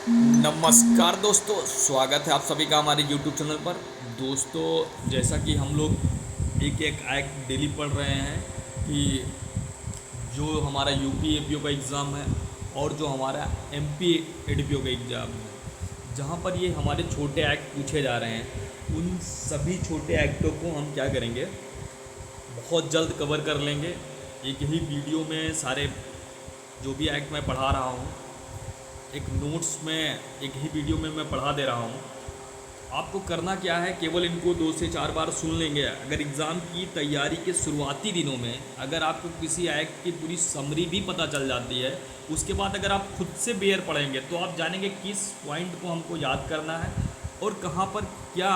नमस्कार दोस्तों, स्वागत है आप सभी का हमारे YouTube चैनल पर। दोस्तों, जैसा कि हम लोग एक एक एक्ट डेली पढ़ रहे हैं कि जो हमारा यूपी एपीओ का एग्ज़ाम है और जो हमारा एमपी एडीपीओ का एग्ज़ाम है, जहाँ पर ये हमारे छोटे एक्ट पूछे जा रहे हैं, उन सभी छोटे एक्टों को हम क्या करेंगे, बहुत जल्द कवर कर लेंगे। एक ही वीडियो में सारे जो भी एक्ट मैं पढ़ा रहा हूँ, एक नोट्स में एक ही वीडियो में मैं पढ़ा दे रहा हूँ। आपको करना क्या है, केवल इनको 2 से 4 बार सुन लेंगे। अगर एग्ज़ाम की तैयारी के शुरुआती दिनों में अगर आपको किसी एक्ट की पूरी समरी भी पता चल जाती है, उसके बाद अगर आप खुद से बेयर पढ़ेंगे तो आप जानेंगे किस पॉइंट को हमको याद करना है और कहाँ पर क्या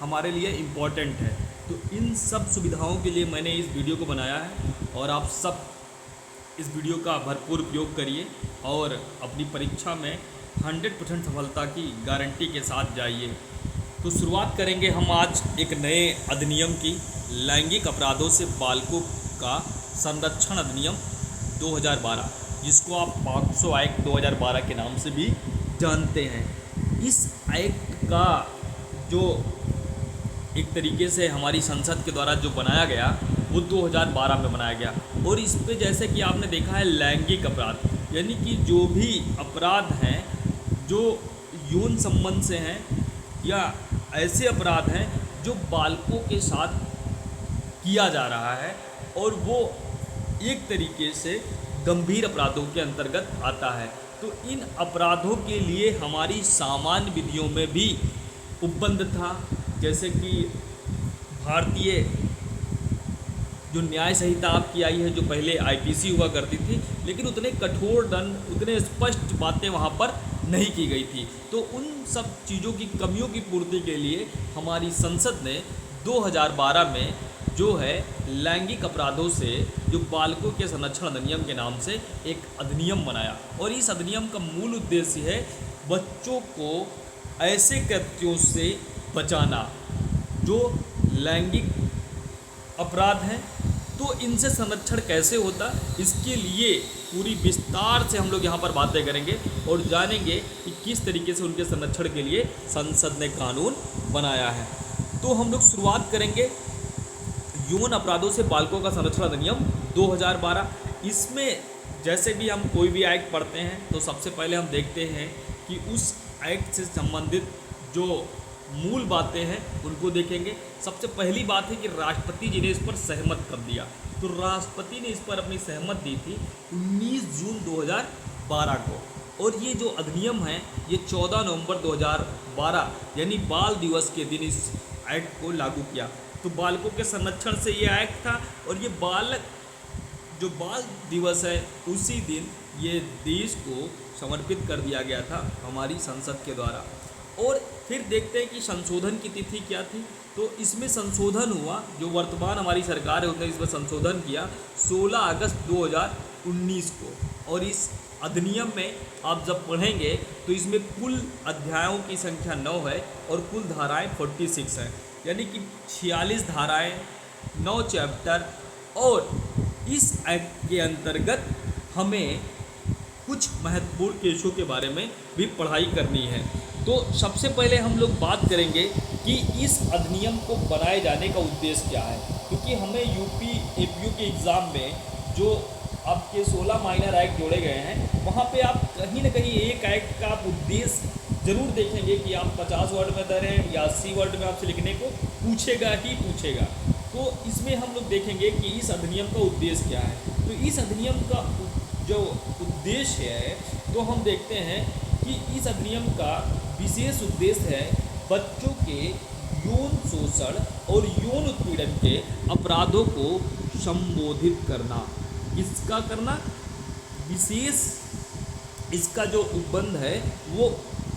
हमारे लिए इम्पॉर्टेंट है। तो इन सब सुविधाओं के लिए मैंने इस वीडियो को बनाया है और आप सब इस वीडियो का भरपूर उपयोग करिए और अपनी परीक्षा में 100% सफलता की गारंटी के साथ जाइए। तो शुरुआत करेंगे हम आज एक नए अधिनियम की, लैंगिक अपराधों से बालकों का संरक्षण अधिनियम 2012, जिसको आप पॉक्सो एक्ट 2012 के नाम से भी जानते हैं। इस एक्ट का जो एक तरीके से हमारी संसद के द्वारा जो बनाया गया वो 2012 में बनाया गया और इस पे जैसे कि आपने देखा है लैंगिक अपराध, यानी कि जो भी अपराध हैं जो यौन संबंध से हैं या ऐसे अपराध हैं जो बालकों के साथ किया जा रहा है और वो एक तरीके से गंभीर अपराधों के अंतर्गत आता है। तो इन अपराधों के लिए हमारी सामान्य विधियों में भी उपबंध था, जैसे कि भारतीय जो न्याय संहिता आपकी आई है, जो पहले आईपीसी हुआ करती थी, लेकिन उतने कठोर दंड, उतने स्पष्ट बातें वहाँ पर नहीं की गई थी। तो उन सब चीज़ों की कमियों की पूर्ति के लिए हमारी संसद ने 2012 में जो है लैंगिक अपराधों से जो बालकों के संरक्षण अधिनियम के नाम से एक अधिनियम बनाया और इस अधिनियम का मूल उद्देश्य है बच्चों को ऐसे कृत्यों से बचाना जो लैंगिक अपराध हैं। तो इनसे संरक्षण कैसे होता, इसके लिए पूरी विस्तार से हम लोग यहाँ पर बातें करेंगे और जानेंगे कि किस तरीके से उनके संरक्षण के लिए संसद ने कानून बनाया है। तो हम लोग शुरुआत करेंगे यौन अपराधों से बालकों का संरक्षण अधिनियम 2012। इसमें जैसे भी हम कोई भी एक्ट पढ़ते हैं तो सबसे पहले हम देखते हैं कि उस एक्ट से संबंधित जो मूल बातें हैं उनको देखेंगे। सबसे पहली बात है कि राष्ट्रपति जी ने इस पर सहमत कर दिया। तो राष्ट्रपति ने इस पर अपनी सहमत दी थी 19 जून 2012 को और ये जो अधिनियम है ये 14 नवंबर 2012 यानी बाल दिवस के दिन इस एक्ट को लागू किया। तो बालकों के संरक्षण से ये एक्ट था और ये जो बाल दिवस है उसी दिन ये देश को समर्पित कर दिया गया था हमारी संसद के द्वारा। और फिर देखते हैं कि संशोधन की तिथि क्या थी। तो इसमें संशोधन हुआ, जो वर्तमान हमारी सरकार है उसने इसमें संशोधन किया 16 अगस्त 2019 को। और इस अधिनियम में आप जब पढ़ेंगे तो इसमें कुल अध्यायों की संख्या 9 है और कुल धाराएं 46 हैं, यानी कि 46 धाराएं, 9 चैप्टर। और इस एक्ट के अंतर्गत हमें कुछ महत्वपूर्ण केसों के बारे में भी पढ़ाई करनी है। तो सबसे पहले हम लोग बात करेंगे कि इस अधिनियम को बनाए जाने का उद्देश्य क्या है, क्योंकि हमें यूपी एपीओ के एग्ज़ाम में जो आपके 16 माइनर एक्ट जोड़े गए हैं वहाँ पे आप कहीं ना कहीं एक एक्ट का आप उद्देश्य ज़रूर देखेंगे कि आप 50 वर्ड में दे रहे हैं या 80 वर्ड में आपसे लिखने को पूछेगा ही पूछेगा। तो इसमें हम लोग देखेंगे कि इस अधिनियम का उद्देश्य क्या है। तो इस अधिनियम का जो उद्देश्य है तो हम देखते हैं कि इस अधिनियम का विशेष उद्देश्य है बच्चों के यौन शोषण और यौन उत्पीड़न के अपराधों को संबोधित करना। किसका करना? विशेष इसका जो उपबंध है वो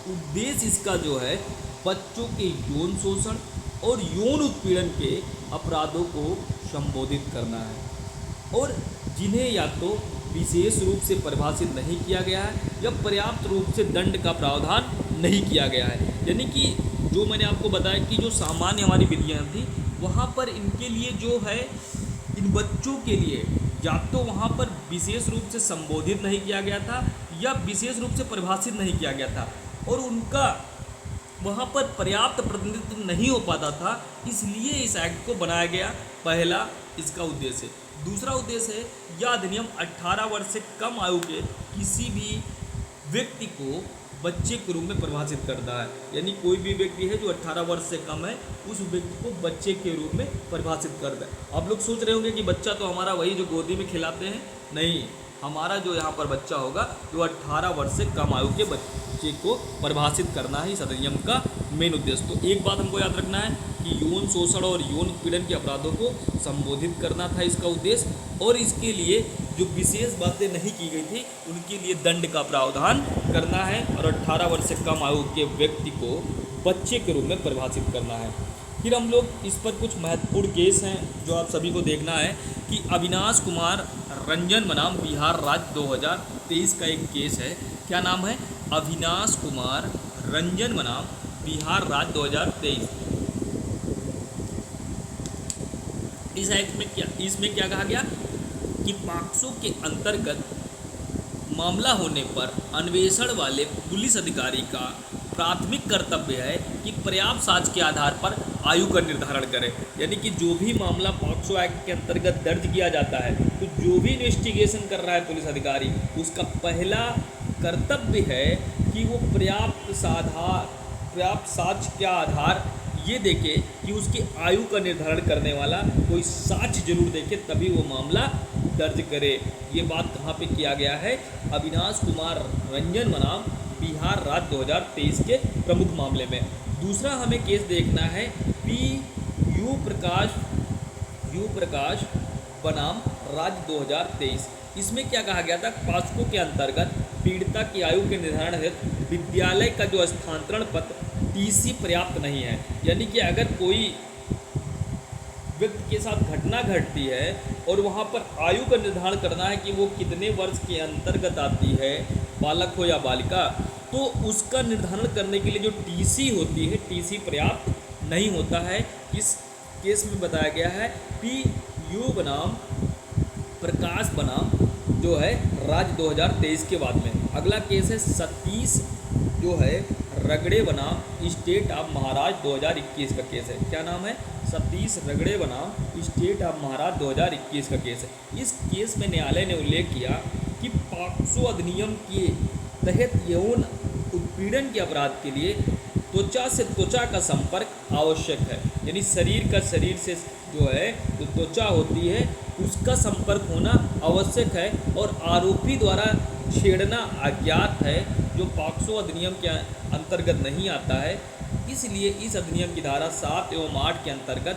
उद्देश्य इसका जो है बच्चों के यौन शोषण और यौन उत्पीड़न के अपराधों को संबोधित करना है और जिन्हें या तो विशेष रूप से परिभाषित नहीं किया गया है या पर्याप्त रूप से दंड का प्रावधान नहीं किया गया है। यानी कि जो मैंने आपको बताया कि जो सामान्य हमारी विधियाँ थी वहाँ पर इनके लिए जो है इन बच्चों के लिए या तो वहाँ पर विशेष रूप से संबोधित नहीं किया गया था या विशेष रूप से परिभाषित नहीं किया गया था। और उनका वहाँ पर पर्याप्त प्रतिनिधित्व नहीं हो पाता था, इसलिए इस एक्ट को बनाया गया। पहला इसका उद्देश्य। दूसरा उद्देश्य है यह अधिनियम 18 वर्ष से कम आयु के किसी भी व्यक्ति को बच्चे के रूप में परिभाषित करता है। यानी कोई भी व्यक्ति है जो 18 वर्ष से कम है, उस व्यक्ति को बच्चे के रूप में परिभाषित करता है। आप लोग सोच रहे होंगे कि बच्चा तो हमारा वही जो गोदी में खिलाते हैं, नहीं, हमारा जो यहाँ पर बच्चा होगा जो 18 वर्ष से कम आयु के बच्चे को परिभाषित करना है इस अधिनियम का मेन उद्देश्य। तो एक बात हमको याद रखना है कि यौन शोषण और यौन उत्पीड़न के अपराधों को संबोधित करना था इसका उद्देश्य, और इसके लिए जो विशेष बातें नहीं की गई थी उनके लिए दंड का प्रावधान करना है, और 18 वर्ष से कम आयु के व्यक्ति को बच्चे के रूप में परिभाषित करना है। फिर हम लोग इस पर कुछ महत्वपूर्ण केस हैं जो आप सभी को देखना है कि अविनाश कुमार रंजन बनाम बिहार राज्य 2023 का एक केस है। क्या नाम है? अविनाश कुमार रंजन बनाम बिहार राज्य 2023। इस एक्ट में इसमें क्या कहा गया कि पॉक्सो के अंतर्गत मामला होने पर अन्वेषण वाले पुलिस अधिकारी का प्राथमिक कर्तव्य है कि पर्याप्त साक्ष्य के आधार पर आयु का निर्धारण करें। यानी कि जो भी मामला पॉक्सो एक्ट के अंतर्गत दर्ज किया जाता है, तो जो भी इन्वेस्टिगेशन कर रहा है पुलिस अधिकारी, उसका पहला कर्तव्य है कि वो पर्याप्त साक्ष्य के आधार ये देखे कि उसकी आयु का निर्धारण करने वाला कोई साक्ष्य जरूर देखे, तभी वो मामला दर्ज करे। ये बात कहाँ पे किया गया है? अविनाश कुमार रंजन बनाम बिहार राज्य 2023 के प्रमुख मामले में। दूसरा हमें केस देखना है यू प्रकाश बनाम राज्य 2023। इसमें क्या कहा गया था? पॉक्सो के अंतर्गत पीड़िता की आयु के निर्धारण हेतु विद्यालय का जो स्थानांतरण पत्र टीसी पर्याप्त नहीं है। यानी कि अगर कोई व्यक्ति के साथ घटना घटती है और वहाँ पर आयु का निर्धारण करना है कि वो कितने वर्ष के अंतर्गत आती है, बालक हो या बालिका, तो उसका निर्धारण करने के लिए जो टीसी होती है, टीसी पर्याप्त नहीं होता है। इस केस में बताया गया है यू बनाम प्रकाश बनाम जो है राज्य 2023 के बाद में। अगला केस है सतीश जो है रगड़े बनाम स्टेट ऑफ महाराष्ट्र 2021 का केस है। क्या नाम है? सतीश रगड़े बनाम स्टेट ऑफ महाराष्ट्र 2021 का केस है। इस केस में न्यायालय ने उल्लेख किया कि पॉक्सो अधिनियम के तहत यौन उत्पीड़न के अपराध के लिए त्वचा से त्वचा का संपर्क आवश्यक है। यानी शरीर का शरीर से जो है जो त्वचा होती है उसका संपर्क होना आवश्यक है, और आरोपी द्वारा छेड़ना अज्ञात है, जो पॉक्सो अधिनियम के अंतर्गत नहीं आता है। इसलिए इस अधिनियम की धारा 7 एवं 8 के अंतर्गत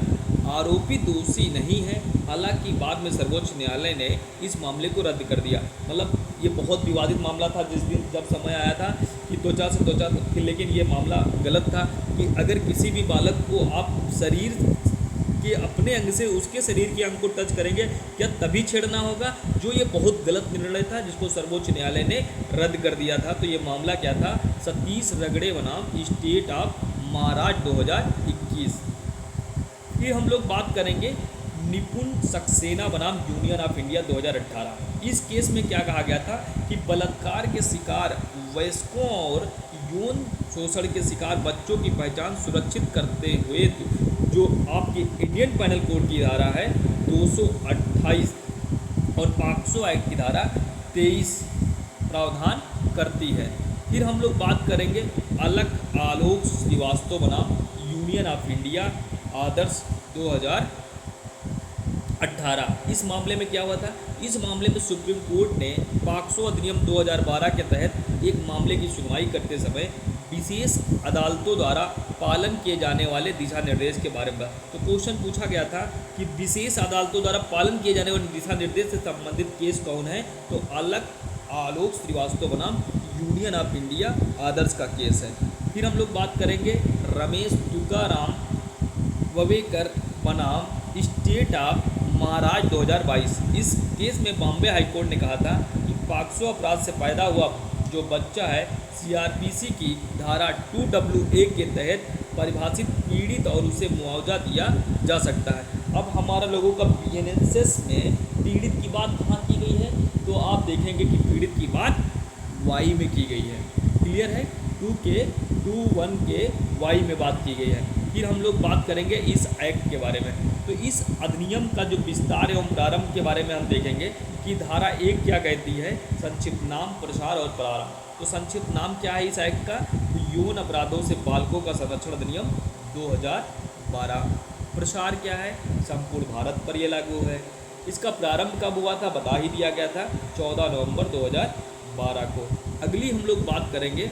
आरोपी दोषी नहीं है। हालांकि बाद में सर्वोच्च न्यायालय ने इस मामले को रद्द कर दिया। मतलब ये बहुत विवादित मामला था जिस दिन जब समय आया था कि त्वचा से त्वचा, लेकिन ये मामला गलत था कि अगर किसी भी बालक को आप शरीर के अपने अंग से उसके शरीर के अंग को टच करेंगे क्या तभी छेड़ना होगा, जो ये बहुत गलत निर्णय था जिसको सर्वोच्च न्यायालय ने रद्द कर दिया था। तो ये मामला क्या था? सतीश रगड़े बनाम स्टेट ऑफ महाराष्ट्र 2021। फिर हम लोग बात करेंगे निपुण सक्सेना बनाम यूनियन ऑफ इंडिया 2018। इस केस में क्या कहा गया था कि बलात्कार के शिकार वयस्कों और यौन शोषण के शिकार बच्चों की पहचान सुरक्षित करते हुए जो आपकी इंडियन पैनल कोड की धारा है 228 और पॉक्सो एक्ट की धारा 23 प्रावधान करती है। फिर हम लोग बात करेंगे आलोक श्रीवास्तव बनाम यूनियन ऑफ इंडिया आदर्श 2018। इस मामले में क्या हुआ था? इस मामले में सुप्रीम कोर्ट ने पॉक्सो अधिनियम 2012 के तहत एक मामले की सुनवाई करते समय विशेष अदालतों द्वारा पालन किए जाने वाले दिशा निर्देश के बारे में। तो क्वेश्चन पूछा गया था कि विशेष अदालतों द्वारा पालन किए जाने वाले दिशा निर्देश से संबंधित केस कौन है? तो आलोक श्रीवास्तव बनाम यूनियन ऑफ इंडिया आदर्श का केस है। फिर हम लोग बात करेंगे रमेश तुकाराम ववेकर बनाम स्टेट ऑफ महाराष्ट्र 2022। इस केस में बॉम्बे हाईकोर्ट ने कहा था कि पॉक्सो अपराध से पैदा हुआ जो बच्चा है सीआरपीसी की धारा 2WA के तहत परिभाषित पीड़ित और उसे मुआवजा दिया जा सकता है। अब हमारा लोगों का बीएनएसएस में पीड़ित की बात कहाँ की गई है? तो आप देखेंगे कि पीड़ित की बात वाई में की गई है। क्लियर है? 2K21 में बात की गई है। फिर हम लोग बात करेंगे इस एक्ट के बारे में। तो इस अधिनियम का जो विस्तार एवं प्रारंभ के बारे में हम देखेंगे कि धारा 1 क्या कहती है, संक्षिप्त नाम, प्रसार और प्रारंभ। तो संक्षिप्त नाम क्या है इस एक्ट का, यौन अपराधों से बालकों का संरक्षण अधिनियम 2012। प्रसार क्या है, संपूर्ण भारत पर यह लागू है। इसका प्रारंभ कब हुआ था बता ही दिया गया था, 14 नवंबर 2012 को। अगली हम लोग बात करेंगे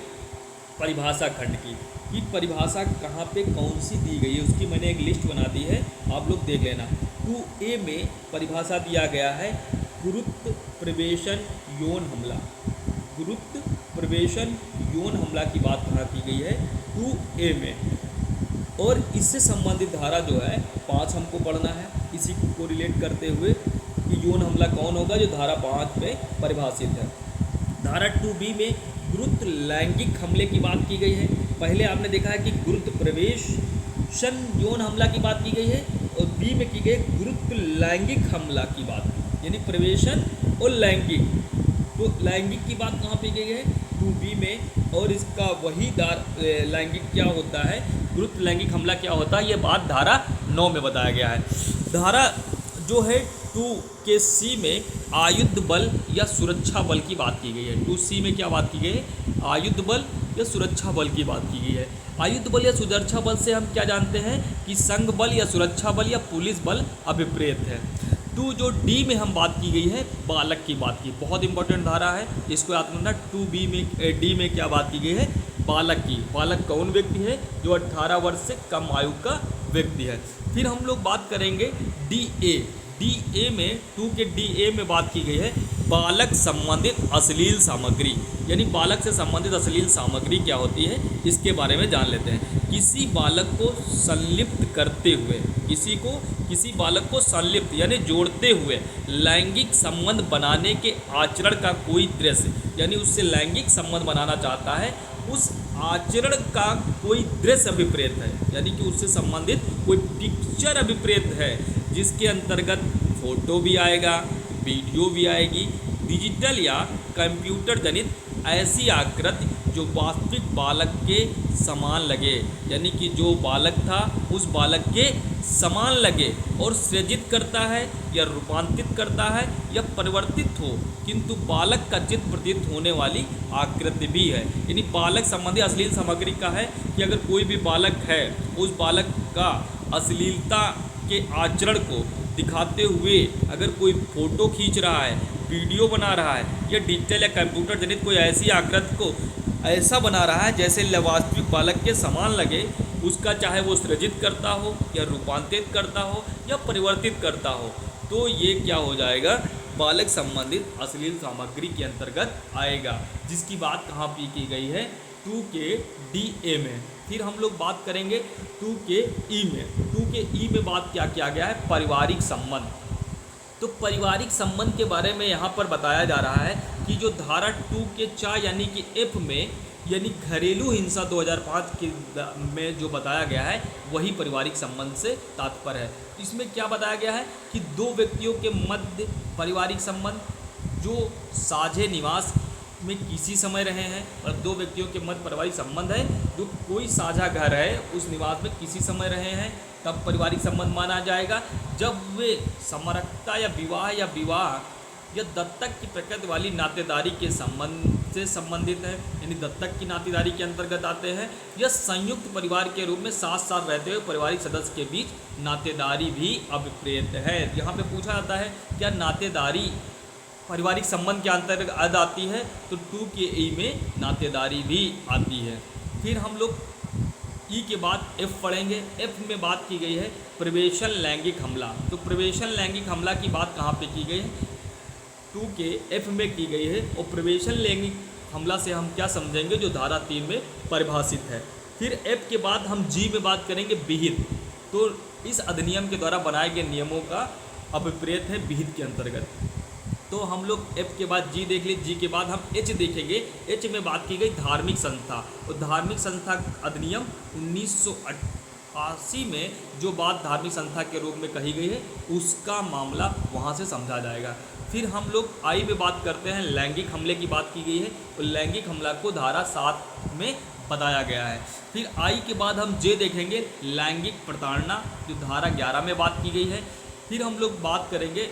परिभाषा खंड की, कि परिभाषा कहाँ पे कौन सी दी गई है, उसकी मैंने एक लिस्ट बना दी है, आप लोग देख लेना। 2A में परिभाषा दिया गया है गुरुत्व प्रवेशन यौन हमला। गुरुत्व प्रवेशन यौन हमला की बात कहाँ की गई है, 2A में। और इससे संबंधित धारा जो है 5 हमको पढ़ना है, इसी को रिलेट करते हुए कि यौन हमला कौन होगा, जो धारा 5 में परिभाषित है। धारा 2B में गुरुत्व लैंगिक हमले की बात की गई है। पहले आपने देखा है कि गुरुत्व प्रवेशन यौन हमला की बात की गई है, और बी में की गई गुरुत्व लैंगिक हमला की बात, यानी प्रवेशन और लैंगिक। तो लैंगिक की बात कहाँ पे की गई है, 2B में। और इसका वही लैंगिक क्या होता है, गुरुत्व लैंगिक हमला क्या होता है, ये बात धारा 9 में बताया गया है। धारा जो है 2C में आयुध बल या सुरक्षा बल की बात की गई है। 2C में क्या बात की गई है, आयुध बल या सुरक्षा बल की बात की गई है। आयुध बल या सुरक्षा बल से हम क्या जानते हैं कि संघ बल या सुरक्षा बल या पुलिस बल अभिप्रेत है। जो D में हम बात की गई है बालक की बात की, बहुत इंपॉर्टेंट धारा है, इसको याद रखना। 2B में D में क्या बात की गई है, बालक की। बालक कौन व्यक्ति है, जो 18 वर्ष से कम आयु का व्यक्ति है। फिर हम लोग बात करेंगे DA में 2 के DA में बात की गई है बालक संबंधित अश्लील सामग्री, यानी बालक से संबंधित अश्लील सामग्री क्या होती है, इसके बारे में जान लेते हैं। किसी बालक को संलिप्त करते हुए, किसी बालक को संलिप्त यानी जोड़ते हुए लैंगिक संबंध बनाने के आचरण का कोई दृश्य, यानी उससे लैंगिक संबंध बनाना चाहता है, उस आचरण का कोई दृश्य अभिप्रेत है, यानी कि उससे संबंधित कोई पिक्चर अभिप्रेत है, जिसके अंतर्गत फोटो भी आएगा, वीडियो भी आएगी, डिजिटल या कंप्यूटर जनित ऐसी आकृति जो वास्तविक बालक के समान लगे, यानी कि जो बालक था उस बालक के समान लगे और सृजित करता है या रूपांतरित करता है या परिवर्तित हो, किंतु बालक का चित्त प्रतीत होने वाली आकृति भी है। यानी बालक संबंधी अश्लील सामग्री का है कि अगर कोई भी बालक है, उस बालक का अश्लीलता के आचरण को दिखाते हुए अगर कोई फोटो खींच रहा है, वीडियो बना रहा है, या डिजिटल या कंप्यूटर जनित कोई ऐसी आकृति को ऐसा बना रहा है जैसे वास्तविक बालक के समान लगे, उसका चाहे वो सृजित करता हो या रूपांतरित करता हो या परिवर्तित करता हो, तो ये क्या हो जाएगा, बालक संबंधित अश्लील सामग्री के अंतर्गत आएगा, जिसकी बात कहाँ पे की गई है, 2 के DA में। फिर हम लोग बात करेंगे 2 के E में। 2 के E में बात क्या किया गया है, पारिवारिक संबंध। तो पारिवारिक संबंध के बारे में यहाँ पर बताया जा रहा है कि जो धारा 2 के 4 यानी कि F में, यानी घरेलू हिंसा 2005 के में जो बताया गया है वही पारिवारिक संबंध से तात्पर्य है। इसमें क्या बताया गया है कि दो व्यक्तियों के मध्य पारिवारिक संबंध जो साझे निवास में किसी समय रहे हैं, और दो व्यक्तियों के मध्य पारिवारिक संबंध है जो कोई साझा घर है उस निवास में किसी समय रहे हैं, तब पारिवारिक संबंध माना जाएगा। जब वे समरसता या विवाह या दत्तक की प्रकृति वाली नातेदारी के संबंध से संबंधित है, यानी दत्तक की नातेदारी के अंतर्गत आते हैं, या संयुक्त परिवार के रूप में साथ साथ रहते हुए पारिवारिक सदस्य के बीच नातेदारी भी अभिप्रेत है। यहाँ पे पूछा जाता है क्या नातेदारी पारिवारिक संबंध के अंतर्गत आती है, तो 2 के E में नातेदारी भी आती है। फिर हम लोग E के बाद F पढ़ेंगे। F में बात की गई है प्रवेशन लैंगिक हमला। तो प्रवेशन लैंगिक हमला की बात कहाँ पे की गई है, 2 के F में की गई है। और प्रवेशन लैंगिक हमला से हम क्या समझेंगे, जो धारा 3 में परिभाषित है। फिर F के बाद हम G में बात करेंगे विहित। तो इस अधिनियम के द्वारा बनाए गए नियमों का अभिप्रेत है विहित के अंतर्गत। तो हम लोग F के बाद G देख ली, G के बाद हम H देखेंगे। H में बात की गई धार्मिक संस्था। और धार्मिक संस्था अधिनियम 1988 में जो बात धार्मिक संस्था के रूप में कही गई है उसका मामला वहाँ से समझा जाएगा। फिर हम लोग आई में बात करते हैं, लैंगिक हमले की बात की गई है, तो लैंगिक हमला को धारा 7 में बताया गया है। फिर आई के बाद हम जे देखेंगे, लैंगिक प्रताड़ना, जो धारा 11 में बात की गई है। फिर हम लोग बात करेंगे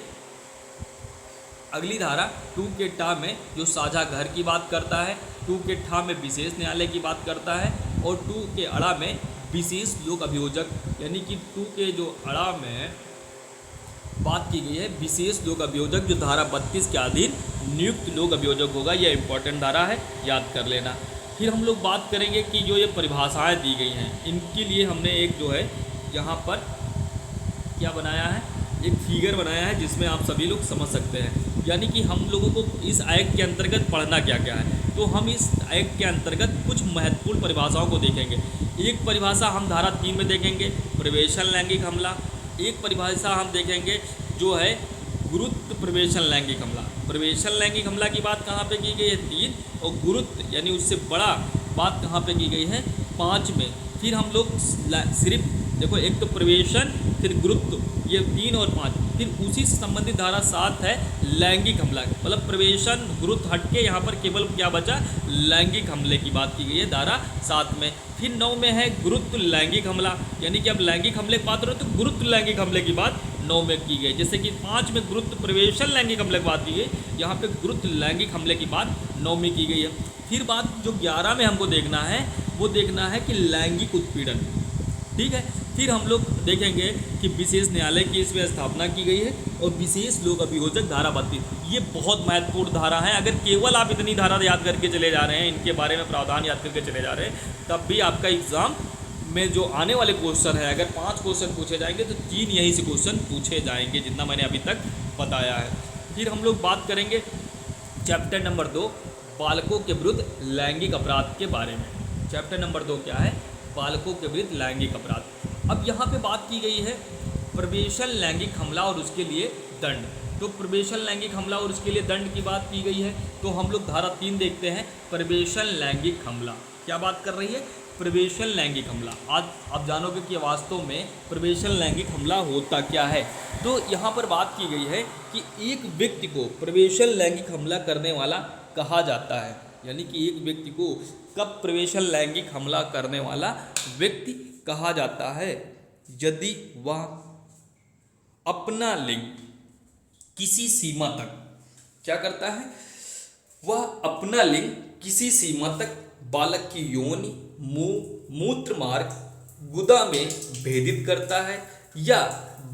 अगली धारा 2 के टा में, जो साझा घर की बात करता है, 2 के ठा में विशेष न्यायालय की बात करता है, और 2 के अड़ा में विशेष लोक अभियोजक, यानी कि 2 के जो अड़ा में बात की गई है विशेष लोक अभियोजक, जो धारा 32 के अधीन नियुक्त लोक अभियोजक होगा। यह इंपॉर्टेंट धारा है, याद कर लेना। फिर हम लोग बात करेंगे कि जो ये परिभाषाएं दी गई हैं, इनके लिए हमने एक जो है यहाँ पर क्या बनाया है, एक फिगर बनाया है, जिसमें आप सभी लोग समझ सकते हैं। यानी कि हम लोगों को इस एक्ट के अंतर्गत पढ़ना क्या क्या है। तो हम इस एक्ट के अंतर्गत कुछ महत्वपूर्ण परिभाषाओं को देखेंगे। एक परिभाषा हम धारा 3 में देखेंगे, प्रवेशन लैंगिक हमला। एक परिभाषा हम देखेंगे जो है गुरुत्व प्रवेशन लैंगिक हमला। प्रवेशन लैंगिक हमला की बात कहाँ पे की गई है, 3, और गुरुत्व यानी उससे बड़ा बात कहाँ पे की गई है, 5 में। फिर हम लोग सिर्फ देखो, एक तो प्रवेशन, फिर गुरुत्व, ये 3 और 5। फिर उसी से संबंधित धारा 7 है लैंगिक हमला, मतलब प्रवेशन गुरुत्व हटके यहाँ पर केवल क्या बचा, लैंगिक हमले की बात की गई है धारा 7 में। फिर 9 में है गुरुत्व लैंगिक हमला, यानी कि अब लैंगिक हमले की बात हो तो गुरुत्व लैंगिक हमले की बात 9 में की गई। जैसे कि 5 में गुरुत्व प्रवेशन लैंगिक हमले की बात की गई, यहाँ पे गुरुत्व लैंगिक हमले की बात 9 में की गई है। फिर बात जो 11 में हमको देखना है, वो देखना है कि लैंगिक उत्पीड़न, ठीक है। फिर हम लोग देखेंगे कि विशेष न्यायालय की इसमें स्थापना की गई है, और विशेष लोक अभियोजक धारा 32, ये बहुत महत्वपूर्ण धारा है। अगर केवल आप इतनी धारा याद करके चले जा रहे हैं, इनके बारे में प्रावधान याद करके चले जा रहे हैं, तब भी आपका एग्जाम में जो आने वाले क्वेश्चन है, अगर 5 क्वेश्चन पूछे जाएंगे तो 3 यहीं से क्वेश्चन पूछे जाएंगे, जितना मैंने अभी तक बताया है। फिर हम लोग बात करेंगे चैप्टर नंबर 2, बालकों के विरुद्ध लैंगिक अपराध के बारे में। चैप्टर नंबर 2 क्या है, बालकों के विरुद्ध लैंगिक अपराध। अब यहाँ पे बात की गई है प्रवेशन लैंगिक हमला और उसके लिए दंड। तो प्रवेशन लैंगिक हमला और उसके लिए दंड की बात की गई है। तो हम लोग धारा 3 देखते हैं, प्रवेशन लैंगिक हमला क्या बात कर रही है, प्रवेशन लैंगिक हमला। आज आप जानोगे कि वास्तव में प्रवेशन लैंगिक हमला होता क्या है। तो यहाँ पर बात की गई है कि एक व्यक्ति को प्रवेशन लैंगिक हमला करने वाला कहा जाता है, यानी कि एक व्यक्ति को कब प्रवेशन लैंगिक हमला करने वाला व्यक्ति कहा जाता है, यदि वह अपना लिंग किसी सीमा तक क्या करता है, वह अपना लिंग किसी सीमा तक बालक की योनि, मुंह, मूत्र मार्ग, गुदा में भेदित करता है, या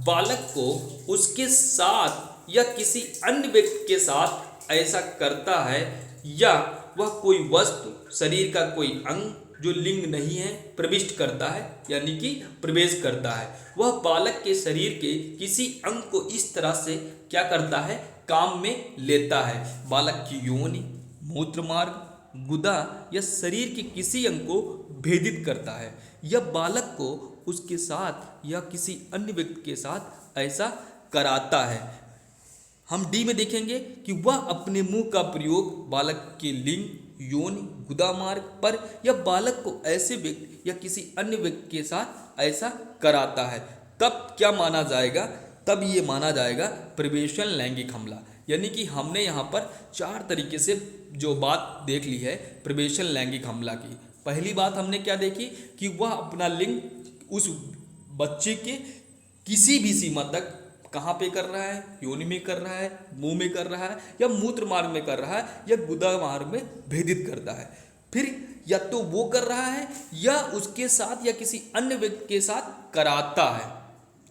बालक को उसके साथ या किसी अन्य व्यक्ति के साथ ऐसा करता है, या वह कोई वस्तु, शरीर का कोई अंग जो लिंग नहीं है प्रविष्ट करता है, यानी कि प्रवेश करता है। वह बालक के शरीर के किसी अंग को इस तरह से क्या करता है, काम में लेता है। बालक की योनि, मूत्र मार्ग, गुदा या शरीर के किसी अंग को भेदित करता है, या बालक को उसके साथ या किसी अन्य व्यक्ति के साथ ऐसा कराता है। हम डी में देखेंगे कि वह अपने मुंह का प्रयोग बालक के लिंग, योनि, गुदा मार्ग पर या बालक को ऐसे व्यक्ति या किसी अन्य व्यक्ति के साथ ऐसा कराता है, तब क्या माना जाएगा, तब ये माना जाएगा प्रवेशन लैंगिक हमला। यानी कि हमने यहाँ पर 4 तरीके से जो बात देख ली है प्रवेशन लैंगिक हमला की। पहली बात हमने क्या देखी कि वह अपना लिंग उस बच्चे के किसी भी सीमा तक कहाँ पे कर रहा है, योनि में कर रहा है, मुंह में कर रहा है, या मूत्र मार्ग में कर रहा है, या गुदा मार्ग में भेदित करता है। फिर या तो वो कर रहा है या उसके साथ या किसी अन्य व्यक्ति के साथ कराता है,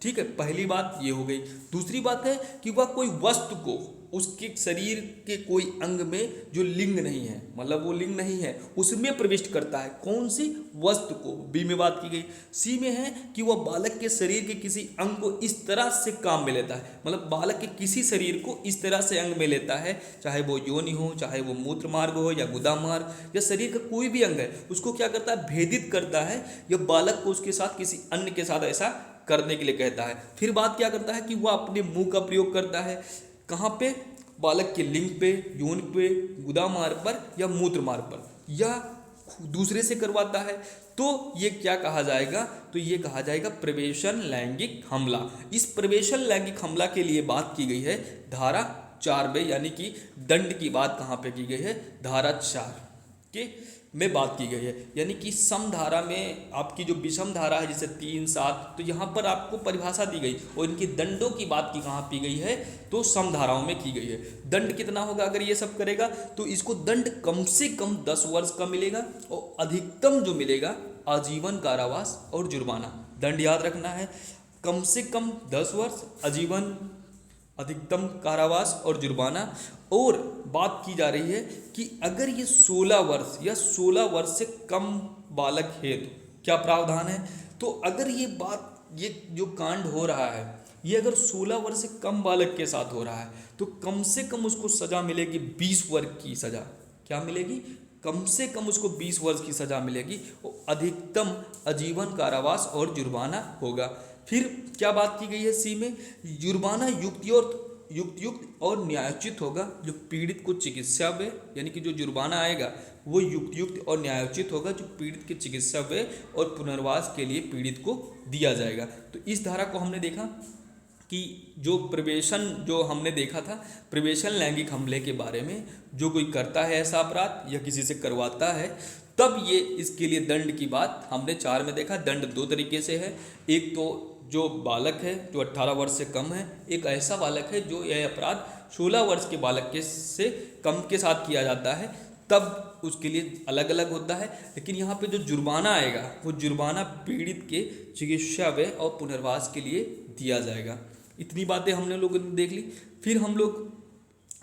ठीक है। पहली बात ये हो गई। दूसरी बात है कि वह कोई वस्तु को उसके शरीर के कोई अंग में जो लिंग नहीं है, मतलब वो लिंग नहीं है, उसमें प्रविष्ट करता है। कौन सी वस्तु को, बी में बात की गई। सी में है कि वह बालक के शरीर के किसी अंग को इस तरह से काम में लेता है, मतलब बालक के किसी शरीर को इस तरह से अंग में लेता है, चाहे वो योनि हो, चाहे वो मूत्र मार्ग हो, या गुदा मार्ग, या शरीर का कोई भी अंग है, उसको क्या करता है, भेदित करता है, या बालक को उसके साथ किसी अन्य के साथ ऐसा करने के लिए कहता है। फिर बात क्या करता है कि वह अपने मुंह का प्रयोग करता है, कहाँ पे, बालक के लिंग पे, योनि पे, गुदा मार्ग पर या मूत्र मार्ग पर, या दूसरे से करवाता है। तो ये क्या कहा जाएगा, तो ये कहा जाएगा प्रवेशन लैंगिक हमला। इस प्रवेशन लैंगिक हमला के लिए बात की गई है धारा 4 में, यानी कि दंड की बात कहाँ पे की गई है, धारा 4 के में बात की गई है। यानी कि सम धारा में आपकी जो विषम धारा है जैसे 3, 7, तो यहाँ पर आपको परिभाषा दी गई और इनकी दंडों की बात की कहाँ की गई है, तो सम धाराओं में की गई है। दंड कितना होगा अगर ये सब करेगा, तो इसको दंड कम से कम 10 वर्ष का मिलेगा और अधिकतम जो मिलेगा आजीवन कारावास और जुर्माना। दंड याद रखना है, कम से कम 10 वर्ष, आजीवन, अधिकतम कारावास और जुर्माना। और बात की जा रही है कि अगर ये 16 वर्ष या 16 वर्ष से कम बालक है तो क्या प्रावधान है। तो अगर ये जो कांड हो रहा है ये अगर 16 वर्ष से कम बालक के साथ हो रहा है तो कम से कम उसको सजा मिलेगी 20 वर्ष की सजा। क्या मिलेगी, कम से कम उसको 20 वर्ष की सजा मिलेगी और अधिकतम आजीवन कारावास और जुर्माना होगा। फिर क्या बात की गई है सी में, जुर्माना युक्त और न्यायोचित होगा। जो पीड़ित को चिकित्सा व्यय, यानी कि जो जुर्माना आएगा वो युक्त और न्यायोचित होगा, जो पीड़ित के चिकित्सा व्यय और पुनर्वास के लिए पीड़ित को दिया जाएगा। तो इस धारा को हमने देखा कि जो प्रवेशन, जो हमने देखा था प्रवेशन लैंगिक हमले के बारे में, जो कोई करता है ऐसा अपराध या किसी से करवाता है तब ये इसके लिए दंड की बात हमने 4 में देखा। दंड 2 तरीके से है, एक तो जो बालक है जो 18 वर्ष से कम है, एक ऐसा बालक है जो यह अपराध 16 वर्ष के बालक के से कम के साथ किया जाता है, तब उसके लिए अलग अलग होता है। लेकिन यहाँ पे जो जुर्माना आएगा वो जुर्माना पीड़ित के चिकित्सा व्यय और पुनर्वास के लिए दिया जाएगा। इतनी बातें हमने लोगों ने देख ली। फिर हम लोग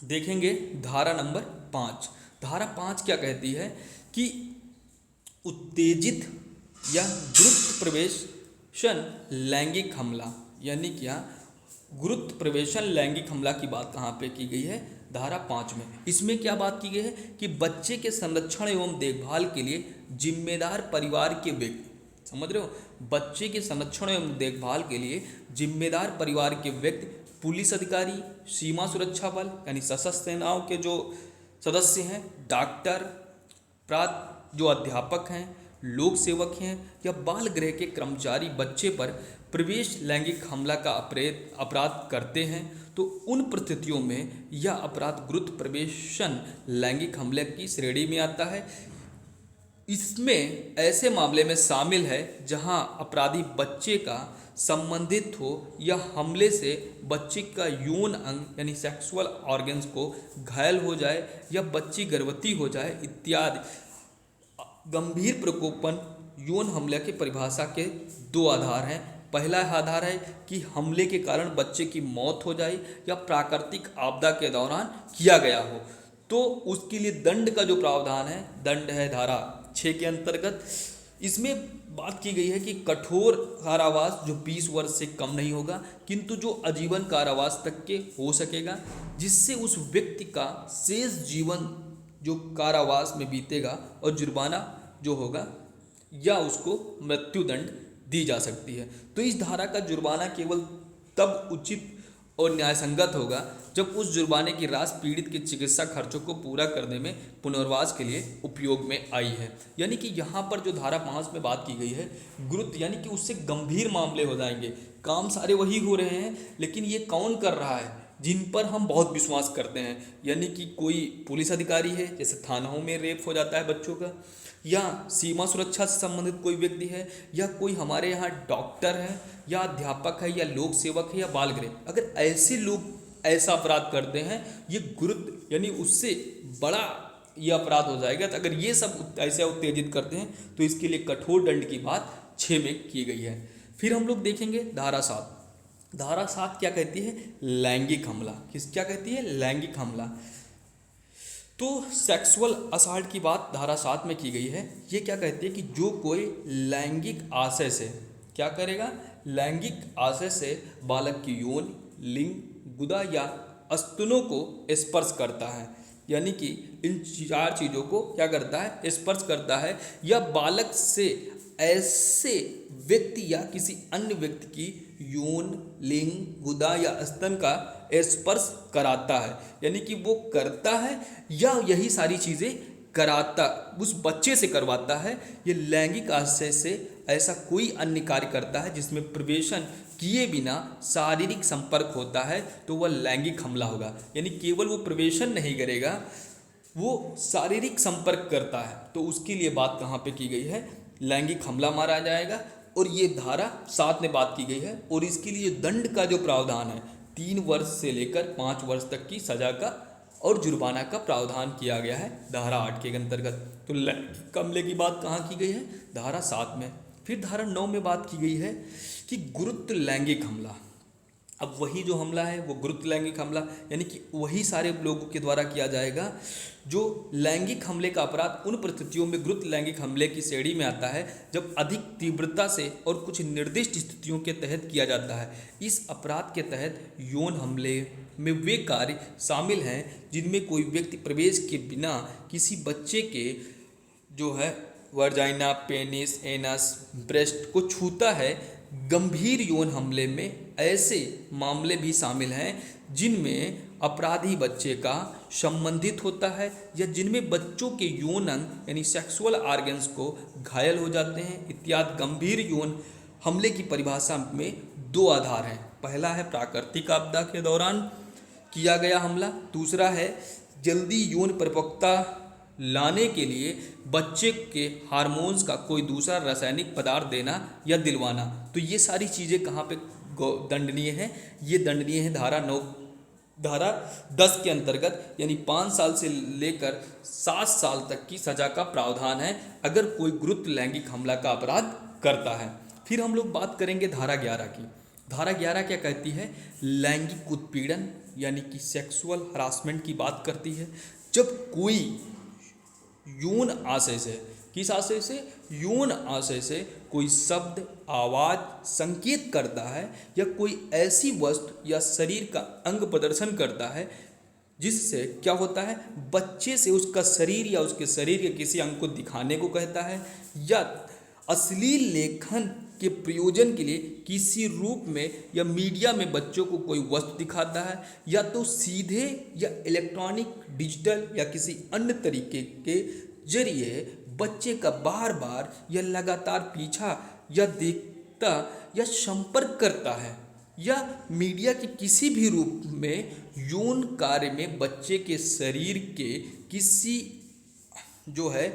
देखेंगे धारा नंबर 5। धारा 5 क्या कहती है कि उत्तेजित या द्रुत प्रवेशन लैंगिक हमला, यानी क्या गुरुत्व प्रवेशन लैंगिक हमला की बात कहाँ पे की गई है, धारा 5 में। इसमें क्या बात की गई है कि बच्चे के संरक्षण एवं देखभाल के लिए जिम्मेदार परिवार के व्यक्ति, समझ रहे हो, बच्चे के संरक्षण एवं देखभाल के लिए जिम्मेदार परिवार के व्यक्ति, पुलिस अधिकारी, सीमा सुरक्षा बल यानी सशस्त्र सेनाओं के जो सदस्य हैं, डॉक्टर, जो अध्यापक हैं, लोक सेवक हैं या बाल गृह के कर्मचारी बच्चे पर प्रवेश लैंगिक हमला का अपराध करते हैं तो उन परिस्थितियों में यह अपराध गुरुत्व प्रवेशन लैंगिक हमले की श्रेणी में आता है। इसमें ऐसे मामले में शामिल है जहां अपराधी बच्चे का संबंधित हो या हमले से बच्चे का यौन अंग यानी सेक्सुअल ऑर्गन्स को घायल हो जाए या बच्ची गर्भवती हो जाए इत्यादि। गंभीर प्रकोपन यौन हमले की परिभाषा के 2 आधार हैं। पहला आधार है कि हमले के कारण बच्चे की मौत हो जाए या प्राकृतिक आपदा के दौरान किया गया हो, तो उसके लिए दंड का जो प्रावधान है, दंड है धारा 6 के अंतर्गत। इसमें बात की गई है कि कठोर कारावास जो 20 वर्ष से कम नहीं होगा, किंतु जो आजीवन कारावास तक के हो सकेगा, जिससे उस व्यक्ति का शेष जीवन जो कारावास में बीतेगा और जुर्माना जो होगा या उसको मृत्युदंड दी जा सकती है। तो इस धारा का जुर्माना केवल तब उचित और न्यायसंगत होगा जब उस जुर्माने की राशि पीड़ित के चिकित्सा खर्चों को पूरा करने में पुनर्वास के लिए उपयोग में आई है। यानी कि यहाँ पर जो धारा 5 में बात की गई है गुरुत्व, यानी कि उससे गंभीर मामले हो जाएंगे। काम सारे वही हो रहे हैं, लेकिन ये कौन कर रहा है, जिन पर हम बहुत विश्वास करते हैं, यानी कि कोई पुलिस अधिकारी है, जैसे थानों में रेप हो जाता है बच्चों का, या सीमा सुरक्षा से संबंधित कोई व्यक्ति है, या कोई हमारे यहाँ डॉक्टर है, या अध्यापक है, या लोक सेवक है, या बाल गृह। अगर ऐसे लोग ऐसा अपराध करते हैं, ये गुरुत्व यानी उससे बड़ा ये अपराध हो जाएगा। तो अगर ये सब ऐसे उत्तेजित करते हैं तो इसके लिए कठोर दंड की बात 6 में की गई है। फिर हम लोग देखेंगे धारा 7। धारा 7 क्या कहती है, लैंगिक हमला। क्या कहती है, लैंगिक हमला। तो सेक्सुअल असॉल्ट की बात धारा 7 में की गई है। ये क्या कहती है कि जो कोई लैंगिक आशय से क्या करेगा, लैंगिक आशय से बालक की यौन, लिंग, गुदा या स्तनों को स्पर्श करता है, यानी कि इन 4 चीज़ों को क्या करता है, स्पर्श करता है, या बालक से ऐसे व्यक्ति या किसी अन्य व्यक्ति की यौन, लिंग, गुदा या स्तन का स्पर्श कराता है, यानी कि वो करता है या यही सारी चीज़ें कराता, उस बच्चे से करवाता है, ये लैंगिक आशय से ऐसा कोई अन्य कार्य करता है जिसमें प्रवेशन किए बिना शारीरिक संपर्क होता है तो वह लैंगिक हमला होगा। यानी केवल वो प्रवेशन नहीं करेगा, वो शारीरिक संपर्क करता है तो उसके लिए बात कहाँ पे की गई है, लैंगिक हमला मारा जाएगा। और ये धारा 7 में बात की गई है। और इसके लिए दंड का जो प्रावधान है 3 वर्ष से लेकर 5 वर्ष तक की सजा का और जुर्माना का प्रावधान किया गया है धारा 8 के अंतर्गत। तो लैंगिक हमले की बात कहाँ की गई है, धारा 7 में। फिर धारा 9 में बात की गई है कि गुरुत्व लैंगिक हमला। अब वही जो हमला है वो गुरुत्व लैंगिक हमला, यानी कि वही सारे लोगों के द्वारा किया जाएगा जो लैंगिक हमले का अपराध उन परिस्थितियों में गुरुत्व लैंगिक हमले की श्रेणी में आता है जब अधिक तीव्रता से और कुछ निर्दिष्ट स्थितियों के तहत किया जाता है। इस अपराध के तहत यौन हमले में वे कार्य शामिल हैं जिनमें कोई व्यक्ति प्रवेश के बिना किसी बच्चे के जो है वर्जाइना, पेनिस, एनस, ब्रेस्ट को छूता है। गंभीर यौन हमले में ऐसे मामले भी शामिल हैं जिनमें अपराधी बच्चे का संबंधित होता है या जिनमें बच्चों के यौन अंग यानी सेक्सुअल ऑर्गन्स को घायल हो जाते हैं इत्यादि। गंभीर यौन हमले की परिभाषा में 2 आधार हैं। पहला है प्राकृतिक आपदा के दौरान किया गया हमला, दूसरा है जल्दी यौन परिपक्वता लाने के लिए बच्चे के हार्मोन्स का कोई दूसरा रासायनिक पदार्थ देना या दिलवाना। तो ये सारी चीज़ें कहाँ पे दंडनीय है, ये दंडनीय है धारा 10 के अंतर्गत, यानी 5 साल से लेकर 7 साल तक की सजा का प्रावधान है अगर कोई गुरुत्व लैंगिक हमला का अपराध करता है। फिर हम लोग बात करेंगे धारा 11 की। धारा 11 क्या कहती है, लैंगिक उत्पीड़न यानी कि सेक्सुअल हरासमेंट की बात करती है। जब कोई यौन आशय से, किस आशय से, यौन आशय से कोई शब्द, आवाज़, संकेत करता है या कोई ऐसी वस्तु या शरीर का अंग प्रदर्शन करता है जिससे क्या होता है, बच्चे से उसका शरीर या उसके शरीर के किसी अंग को दिखाने को कहता है या अश्लील लेखन के प्रयोजन के लिए किसी रूप में या मीडिया में बच्चों को कोई वस्तु दिखाता है या तो सीधे या इलेक्ट्रॉनिक, डिजिटल या किसी अन्य तरीके के जरिए बच्चे का बार बार या लगातार पीछा या देखता या संपर्क करता है या मीडिया के किसी भी रूप में यौन कार्य में बच्चे के शरीर के किसी जो है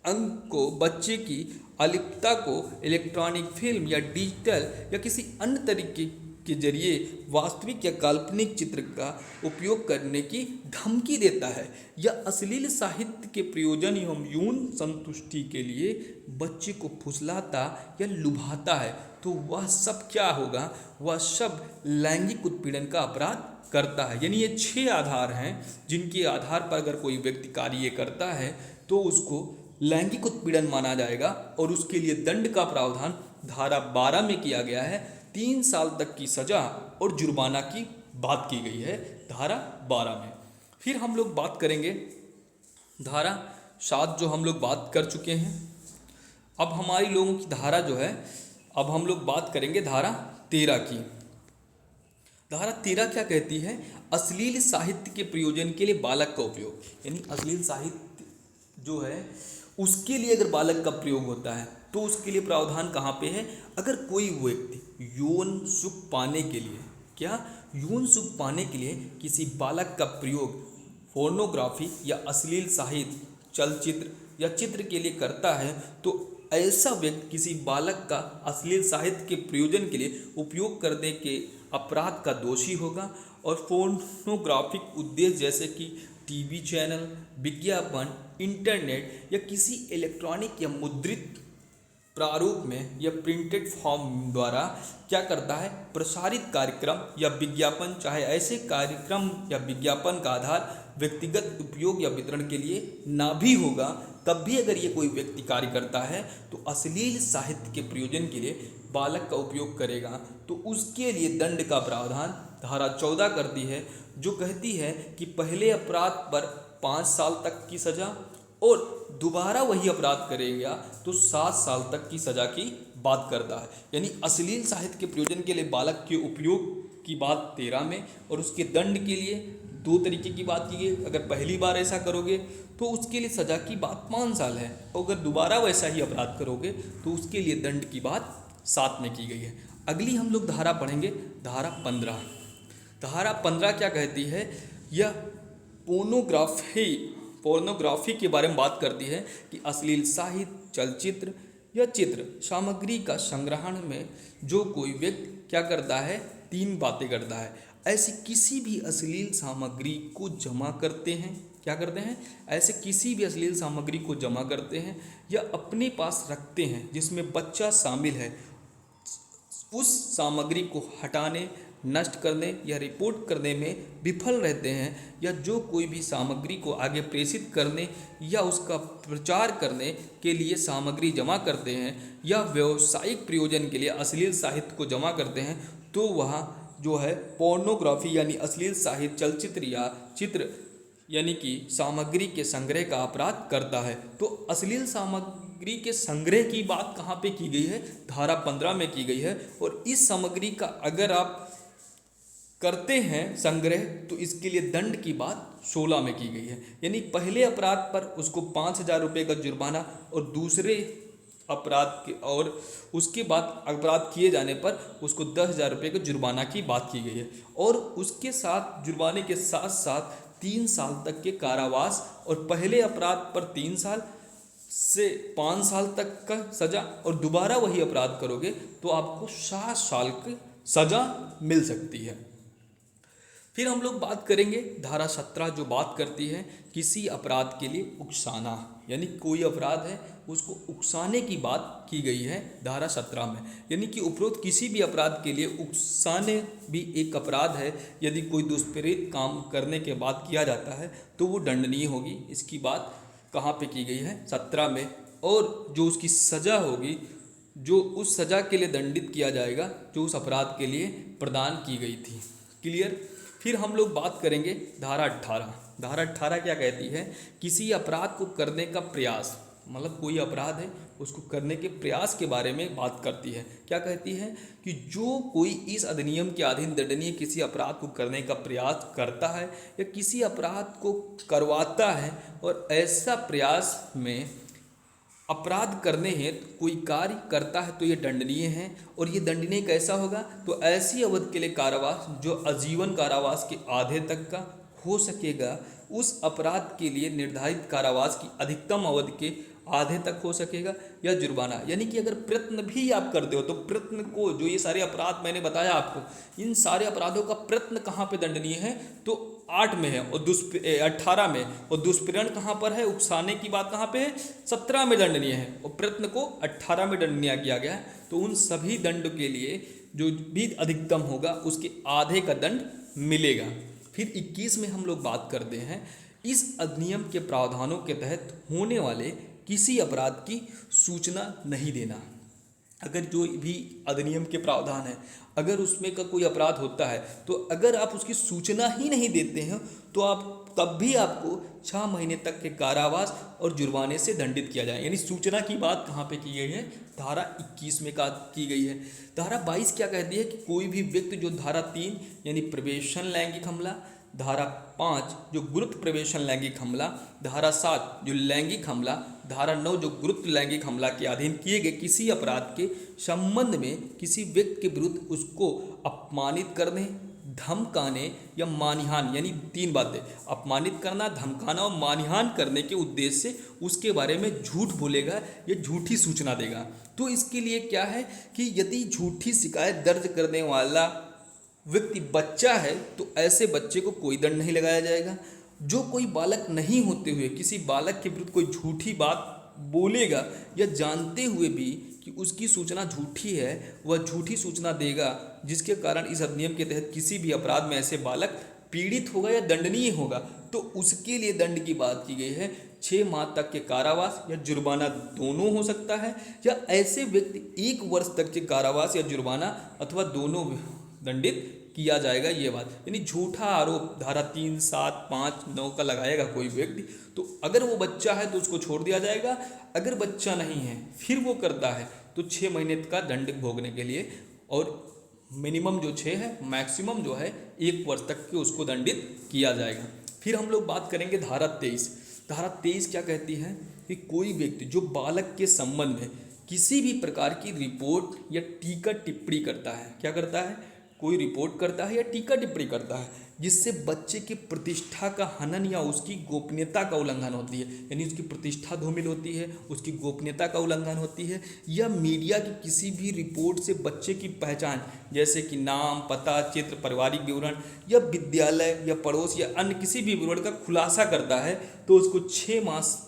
अंग को, बच्चे की अलिप्तता को इलेक्ट्रॉनिक फिल्म या डिजिटल या किसी अन्य तरीके के जरिए वास्तविक या काल्पनिक चित्र का उपयोग करने की धमकी देता है या अश्लील साहित्य के प्रयोजन एवं यौन संतुष्टि के लिए बच्चे को फुसलाता या लुभाता है, तो वह सब क्या होगा, वह सब लैंगिक उत्पीड़न का अपराध करता है। यानी ये 6 आधार हैं जिनके आधार पर अगर कोई व्यक्ति कार्य करता है तो उसको लैंगिक उत्पीड़न माना जाएगा और उसके लिए दंड का प्रावधान धारा 12 में किया गया है। 3 साल तक की सजा और जुर्माना की बात की गई है धारा 12 में। फिर हम लोग बात करेंगे धारा 7 जो हम लोग बात कर चुके हैं। अब हमारी लोगों की धारा जो है, अब हम लोग बात करेंगे धारा 13 की। धारा 13 क्या कहती है, अश्लील साहित्य के प्रयोजन के लिए बालक का उपयोग। यानी अश्लील साहित्य जो है उसके लिए अगर बालक का प्रयोग होता है तो उसके लिए प्रावधान कहाँ पे है, अगर कोई व्यक्ति यौन सुख पाने के लिए, क्या यौन सुख पाने के लिए किसी बालक का प्रयोग फोर्नोग्राफी या अश्लील साहित्य, चलचित्र या चित्र के लिए करता है तो ऐसा व्यक्ति किसी बालक का अश्लील साहित्य के प्रयोजन के लिए उपयोग करने के अपराध का दोषी होगा। और फोर्नोग्राफिक उद्देश्य जैसे कि टीवी चैनल, विज्ञापन, इंटरनेट या किसी इलेक्ट्रॉनिक या मुद्रित प्रारूप में या प्रिंटेड फॉर्म द्वारा क्या करता है, प्रसारित कार्यक्रम या विज्ञापन, चाहे ऐसे कार्यक्रम या विज्ञापन का आधार व्यक्तिगत उपयोग या वितरण के लिए ना भी होगा, तब भी अगर ये कोई व्यक्ति कार्य करता है तो अश्लील साहित्य के प्रयोजन के लिए बालक का उपयोग करेगा तो उसके लिए दंड का प्रावधान धारा 14 करती है, जो कहती है कि पहले अपराध पर 5 साल तक की सजा और दोबारा वही अपराध करेगा तो 7 साल तक की सजा की बात करता है। यानी अश्लील साहित्य के प्रयोजन के लिए बालक के उपयोग की बात 13 में और उसके दंड के लिए 2 तरीके की बात की गई। अगर पहली बार ऐसा करोगे तो उसके लिए सज़ा की बात 5 साल है, और अगर दोबारा वैसा ही अपराध करोगे तो उसके लिए दंड की बात 7 में की गई है। अगली हम लोग धारा पढ़ेंगे, धारा 15। धारा 15 क्या कहती है? यह पोर्नोग्राफी के बारे में बात करती है कि अश्लील साहित्य, चलचित्र या चित्र सामग्री का संग्रहण में जो कोई व्यक्ति क्या करता है, 3 बातें करता है। ऐसी किसी भी अश्लील सामग्री को जमा करते हैं, क्या करते हैं? ऐसे किसी भी अश्लील सामग्री को जमा करते हैं या अपने पास रखते हैं जिसमें बच्चा शामिल है, उस सामग्री को हटाने, नष्ट करने या रिपोर्ट करने में विफल रहते हैं, या जो कोई भी सामग्री को आगे प्रेषित करने या उसका प्रचार करने के लिए सामग्री जमा करते हैं या व्यावसायिक प्रयोजन के लिए अश्लील साहित्य को जमा करते हैं, तो वह जो है पोर्नोग्राफी यानी अश्लील साहित्य, चलचित्र या चित्र यानी कि सामग्री के संग्रह का अपराध करता है। तो अश्लील सामग्री के संग्रह की बात कहाँ पे की गई है? धारा 15 में की गई है। और इस सामग्री का अगर आप करते हैं संग्रह तो इसके लिए दंड की बात 16 में की गई है। यानी पहले अपराध पर उसको 5,000 रुपये का जुर्माना, और दूसरे अपराध के और उसके बाद अपराध किए जाने पर उसको 10,000 रुपये के जुर्माना की बात की गई है। और उसके साथ जुर्माने के साथ साथ 3 साल तक के कारावास, और पहले अपराध पर 3 साल से 5 साल तक का सज़ा, और दोबारा वही अपराध करोगे तो आपको 7 साल की सज़ा मिल सकती है। फिर हम लोग बात करेंगे धारा 17, जो बात करती है किसी अपराध के लिए उकसाना, यानी कोई अपराध है उसको उकसाने की बात की गई है धारा 17 में। यानी कि उपरोक्त किसी भी अपराध के लिए उकसाने भी एक अपराध है। यदि कोई दुष्प्रेरित काम करने के बाद किया जाता है तो वो दंडनीय होगी। इसकी बात कहाँ पे की गई है? 17 में। और जो उसकी सज़ा होगी, जो उस सज़ा के लिए दंडित किया जाएगा जो उस अपराध के लिए प्रदान की गई थी। क्लियर? फिर हम लोग बात करेंगे धारा 18। धारा 18 क्या कहती है? किसी अपराध को करने का प्रयास, मतलब कोई अपराध है उसको करने के प्रयास के बारे में बात करती है। क्या कहती है? कि जो कोई इस अधिनियम के अधीन दंडनीय किसी अपराध को करने का प्रयास करता है या किसी अपराध को करवाता है, और ऐसा प्रयास में अपराध करने हेतु कोई कार्य करता है तो ये दंडनीय है। और ये दंडनीय कैसा होगा? तो ऐसी अवधि के लिए कारावास जो आजीवन कारावास के आधे तक का हो सकेगा, उस अपराध के लिए निर्धारित कारावास की अधिकतम अवधि के आधे तक हो सकेगा, या जुर्माना। यानी कि अगर प्रयत्न भी आप करते हो तो प्रयत्न को, जो ये सारे अपराध मैंने बताया आपको, इन सारे अपराधों का प्रयत्न कहाँ पे दंडनीय है? तो 8 में है, और 18 में। और दुष्प्रेरण कहाँ पर है? उकसाने की बात कहाँ पे है? 17 में दंडनीय है, और प्रयत्न को 18 में दंडनीय किया गया है। तो उन सभी दंड के लिए जो भी अधिकतम होगा उसके आधे का दंड मिलेगा। फिर 21 में हम लोग बात करते हैं इस अधिनियम के प्रावधानों के तहत होने वाले किसी अपराध की सूचना नहीं देना। अगर जो भी अधिनियम के प्रावधान है, अगर उसमें का कोई अपराध होता है तो अगर आप उसकी सूचना ही नहीं देते हैं तो आप तब भी आपको 6 महीने तक के कारावास और जुर्माने से दंडित किया जाए। यानी सूचना की बात कहाँ पे की गई है? धारा 21 में की गई है। धारा 22 क्या कहती है? कि कोई भी व्यक्ति जो धारा 3 यानी प्रवेशन लैंगिक हमला, धारा 5 जो गुरुत्व प्रवेशन लैंगिक हमला, धारा 7 जो लैंगिक हमला, धारा 9 जो गुरुत्व लैंगिक हमला के अधीन किए गए किसी अपराध के संबंध में किसी व्यक्ति के विरुद्ध उसको अपमानित करने, धमकाने या मानहानि, यानी 3 बातें, अपमानित करना, धमकाना और मानहानि करने के उद्देश्य से उसके बारे में झूठ बोलेगा या झूठी सूचना देगा। तो इसके लिए क्या है कि यदि झूठी शिकायत दर्ज करने वाला व्यक्ति बच्चा है तो ऐसे बच्चे को कोई दंड नहीं लगाया जाएगा। जो कोई बालक नहीं होते हुए किसी बालक के विरुद्ध कोई झूठी बात बोलेगा या जानते हुए भी कि उसकी सूचना झूठी है, वह झूठी सूचना देगा जिसके कारण इस अधिनियम के तहत किसी भी अपराध में ऐसे बालक पीड़ित होगा या दंडनीय होगा, तो उसके लिए दंड की बात की गई है 6 माह तक के कारावास या जुर्माना दोनों हो सकता है, या ऐसे व्यक्ति 1 वर्ष तक के कारावास या जुर्माना अथवा दोनों दंडित किया जाएगा। ये बात यानी झूठा आरोप धारा 3, 7, 5, 9 का लगाएगा कोई व्यक्ति, तो अगर वो बच्चा है तो उसको छोड़ दिया जाएगा, अगर बच्चा नहीं है फिर वो करता है तो 6 महीने का दंड भोगने के लिए और मिनिमम जो 6 है, मैक्सिमम जो है 1 वर्ष तक के उसको दंडित किया जाएगा। फिर हम लोग बात करेंगे धारा 23। धारा 23 क्या कहती है कि कोई व्यक्ति जो बालक के संबंध में किसी भी प्रकार की रिपोर्ट या टीका टिप्पणी करता है, क्या करता है, कोई रिपोर्ट करता है या टीका टिप्पणी करता है जिससे बच्चे की प्रतिष्ठा का हनन या उसकी गोपनीयता का उल्लंघन होती है, यानी उसकी प्रतिष्ठा धूमिल होती है, उसकी गोपनीयता का उल्लंघन होती है, या मीडिया की किसी भी रिपोर्ट से बच्चे की पहचान जैसे कि नाम, पता, चित्र, पारिवारिक विवरण या विद्यालय या पड़ोस या अन्य किसी भी विवरण का खुलासा करता है तो उसको 6 मास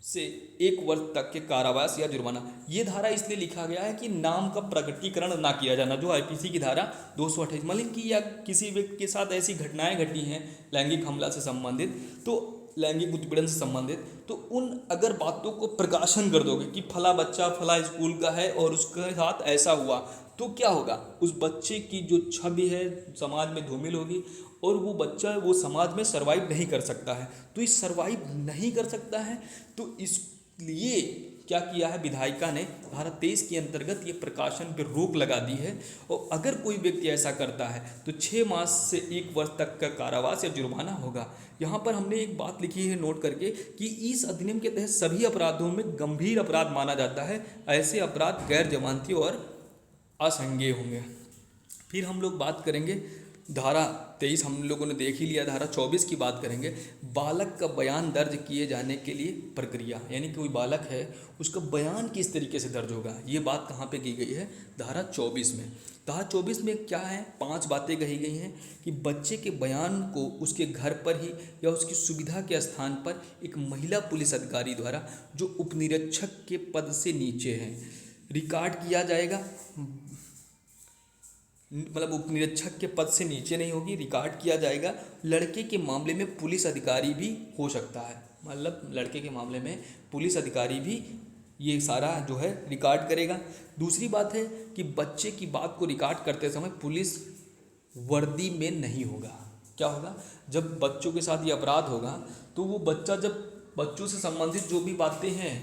से 1 वर्ष तक के कारावास या जुर्माना। ये धारा इसलिए लिखा गया है कि नाम का प्रकटीकरण ना किया जाना, जो आईपीसी की धारा 228 मतलब कि या किसी व्यक्ति के साथ ऐसी घटनाएं घटी हैं लैंगिक हमला से संबंधित, तो लैंगिक उत्पीड़न से संबंधित, तो उन अगर बातों को प्रकाशन कर दोगे कि फला बच्चा फला स्कूल का है और उसके साथ ऐसा हुआ, तो क्या होगा, उस बच्चे की जो छवि है समाज में धूमिल होगी और वो बच्चा वो समाज में सर्वाइव नहीं कर सकता है। तो इस सर्वाइव नहीं कर सकता है तो इसलिए क्या किया है विधायिका ने धारा 23 के अंतर्गत ये प्रकाशन पर रोक लगा दी है, और अगर कोई व्यक्ति ऐसा करता है तो 6 मास से 1 वर्ष तक का कारावास या जुर्माना होगा। यहाँ पर हमने एक बात लिखी है नोट करके कि इस अधिनियम के तहत सभी अपराधों में गंभीर अपराध माना जाता है, ऐसे अपराध गैर जमानती और असंज्ञेय होंगे। फिर हम लोग बात करेंगे धारा 23 हम लोगों ने देख ही लिया, धारा 24 की बात करेंगे। बालक का बयान दर्ज किए जाने के लिए प्रक्रिया, यानी कोई बालक है उसका बयान किस तरीके से दर्ज होगा, ये बात कहाँ पे की गई है, धारा 24 में। धारा 24 में क्या है, 5 बातें कही गई हैं कि बच्चे के बयान को उसके घर पर ही या उसकी सुविधा के स्थान पर एक महिला पुलिस अधिकारी द्वारा जो उपनिरीक्षक के पद से नीचे है रिकॉर्ड किया जाएगा, मतलब उपनिरीक्षक के पद से नीचे नहीं होगी, रिकॉर्ड किया जाएगा। लड़के के मामले में पुलिस अधिकारी भी हो सकता है, मतलब लड़के के मामले में पुलिस अधिकारी भी ये सारा जो है रिकॉर्ड करेगा। दूसरी बात है कि बच्चे की बात को रिकॉर्ड करते समय पुलिस वर्दी में नहीं होगा। क्या होगा, जब बच्चों के साथ ये अपराध होगा तो वो बच्चा जब बच्चों से संबंधित जो भी बातें हैं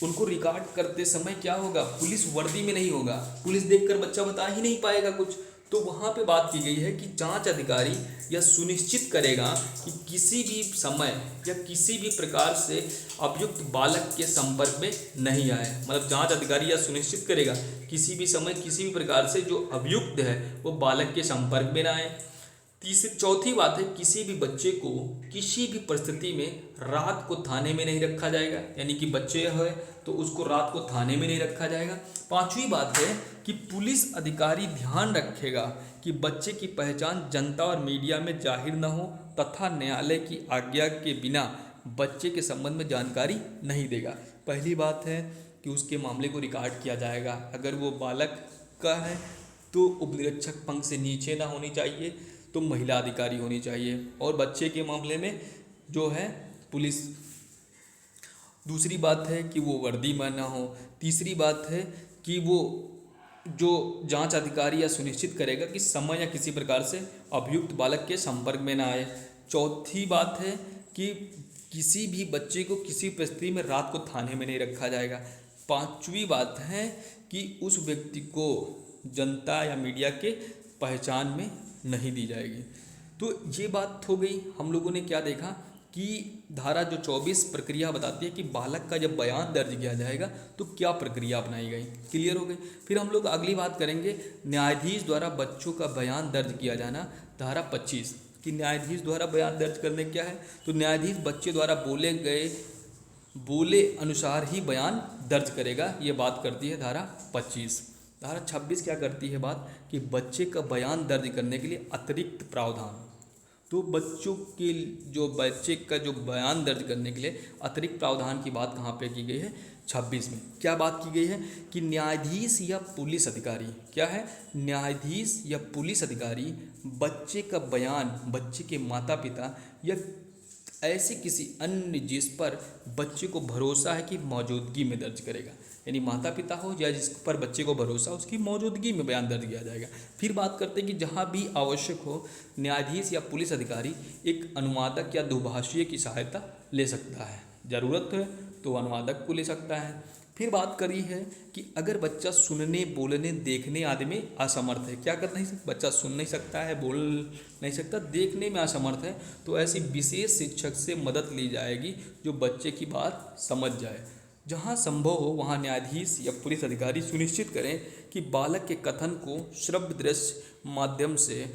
उनको रिकॉर्ड करते समय क्या होगा, पुलिस वर्दी में नहीं होगा, पुलिस देखकर बच्चा बता ही नहीं पाएगा कुछ। तो वहाँ पे बात की गई है कि जांच अधिकारी यह सुनिश्चित करेगा कि किसी भी समय या किसी भी प्रकार से अभियुक्त बालक के संपर्क में नहीं आए, मतलब जांच अधिकारी यह सुनिश्चित करेगा किसी भी समय किसी भी प्रकार से जो अभियुक्त है वो बालक के संपर्क में ना आए। चौथी बात है किसी भी बच्चे को किसी भी परिस्थिति में रात को थाने में नहीं रखा जाएगा, यानी कि बच्चे है तो उसको रात को थाने में नहीं रखा जाएगा। 5वीं बात है कि पुलिस अधिकारी ध्यान रखेगा कि बच्चे की पहचान जनता और मीडिया में जाहिर न हो तथा न्यायालय की आज्ञा के बिना बच्चे के संबंध में जानकारी नहीं देगा। पहली बात है कि उसके मामले को रिकॉर्ड किया जाएगा, अगर वो बालक का है तो उपनिरीक्षक पंख से नीचे ना होनी चाहिए तो महिला अधिकारी होनी चाहिए, और बच्चे के मामले में जो है पुलिस। दूसरी बात है कि वो वर्दी में ना हो। तीसरी बात है कि वो जो जांच अधिकारी या सुनिश्चित करेगा कि समय या किसी प्रकार से अभियुक्त बालक के संपर्क में ना आए। चौथी बात है कि किसी भी बच्चे को किसी परिस्थिति में रात को थाने में नहीं रखा जाएगा। 5वीं बात है कि उस व्यक्ति को जनता या मीडिया के पहचान में नहीं दी जाएगी। तो ये बात हो गई। हम लोगों ने क्या देखा कि धारा जो 24 प्रक्रिया बताती है कि बालक का जब बयान दर्ज किया जाएगा तो क्या प्रक्रिया अपनाई गई, क्लियर हो गई। फिर हम लोग अगली बात करेंगे न्यायाधीश द्वारा बच्चों का बयान दर्ज किया जाना, धारा 25 कि न्यायाधीश द्वारा बयान दर्ज करने क्या है, तो न्यायाधीश बच्चे द्वारा बोले अनुसार ही बयान दर्ज करेगा, ये बात करती है धारा 25। धारा 26 क्या करती है बात कि बच्चे का बयान दर्ज करने के लिए अतिरिक्त प्रावधान, तो बच्चों के जो बच्चे का जो बयान दर्ज करने के लिए अतिरिक्त प्रावधान की बात कहाँ पे की गई है, 26 में। क्या बात की गई है कि न्यायाधीश या पुलिस अधिकारी, क्या है, न्यायाधीश या पुलिस अधिकारी बच्चे का बयान बच्चे के माता पिता या ऐसे किसी अन्य जिस पर बच्चे को भरोसा है कि मौजूदगी में दर्ज करेगा, यानी माता पिता हो या जिस पर बच्चे को भरोसा उसकी मौजूदगी में बयान दर्ज किया जाएगा। फिर बात करते हैं कि जहाँ भी आवश्यक हो न्यायाधीश या पुलिस अधिकारी एक अनुवादक या दुभाषीय की सहायता ले सकता है, ज़रूरत है तो अनुवादक को ले सकता है। फिर बात करी है कि अगर बच्चा सुनने, बोलने, देखने आदि में असमर्थ है, क्या कर नहीं सकता, बच्चा सुन नहीं सकता है, बोल नहीं सकता, देखने में असमर्थ है, तो ऐसी विशेष शिक्षक से मदद ली जाएगी जो बच्चे की बात समझ जाए। जहाँ संभव हो वहाँ न्यायाधीश या पुलिस अधिकारी सुनिश्चित करें कि बालक के कथन को श्रव्य दृश्य माध्यम से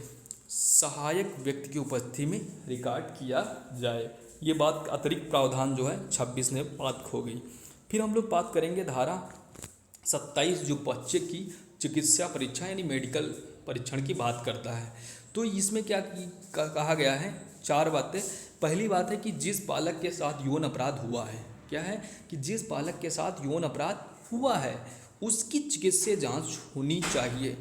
सहायक व्यक्ति की उपस्थिति में रिकॉर्ड किया जाए। ये बात अतिरिक्त प्रावधान जो है 26 में बात खो गई। फिर हम लोग बात करेंगे धारा 27 जो बच्चे की चिकित्सा परीक्षा यानी मेडिकल परीक्षण की बात करता है। तो इसमें क्या कहा गया है, 4 बातें। पहली बात है कि जिस बालक के साथ यौन अपराध हुआ है, क्या है कि जिस बालक के साथ यौन अपराध हुआ है उसकी चिकित्सीय जांच होनी चाहिए।